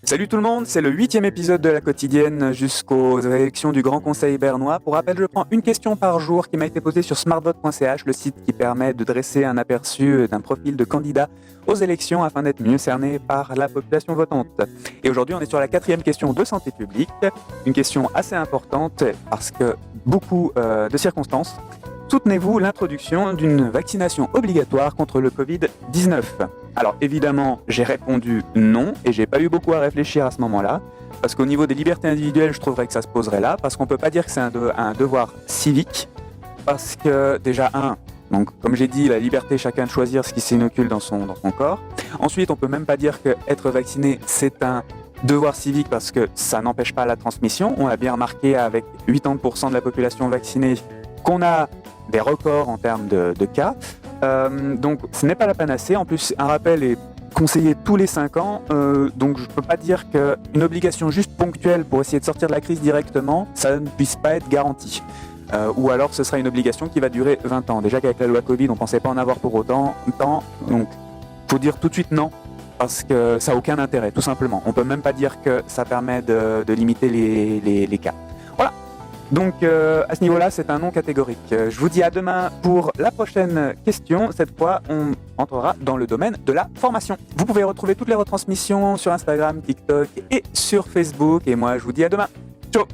Salut tout le monde, c'est le 8e épisode de la quotidienne jusqu'aux élections du Grand Conseil bernois. Pour rappel, je prends une question par jour qui m'a été posée sur smartvote.ch, le site qui permet de dresser un aperçu d'un profil de candidat aux élections afin d'être mieux cerné par la population votante. Et aujourd'hui, on est sur la 4e question de santé publique, une question assez importante parce que beaucoup de circonstances. Soutenez-vous l'introduction d'une vaccination obligatoire contre le Covid-19 ? Alors évidemment, j'ai répondu non et j'ai pas eu beaucoup à réfléchir à ce moment-là, parce qu'au niveau des libertés individuelles, je trouverais que ça se poserait là, parce qu'on peut pas dire que c'est un devoir civique, parce que déjà donc comme j'ai dit, la liberté chacun de choisir ce qui s'inocule dans son corps. Ensuite, on peut même pas dire que être vacciné c'est un devoir civique parce que ça n'empêche pas la transmission. On l'a bien remarqué avec 80% de la population vaccinée qu'on a des records en termes de cas. Donc ce n'est pas la panacée. En plus, un rappel est conseillé tous les 5 ans. Donc je ne peux pas dire qu'une obligation juste ponctuelle pour essayer de sortir de la crise directement, ça ne puisse pas être garanti. Ou alors ce sera une obligation qui va durer 20 ans. Déjà qu'avec la loi Covid, on ne pensait pas en avoir pour autant. Donc il faut dire tout de suite non. Parce que ça n'a aucun intérêt, tout simplement. On ne peut même pas dire que ça permet de limiter les cas. Voilà. Donc à ce niveau-là, c'est un non catégorique. Je vous dis à demain pour la prochaine question. Cette fois, on entrera dans le domaine de la formation. Vous pouvez retrouver toutes les retransmissions sur Instagram, TikTok et sur Facebook. Et moi, je vous dis à demain. Ciao!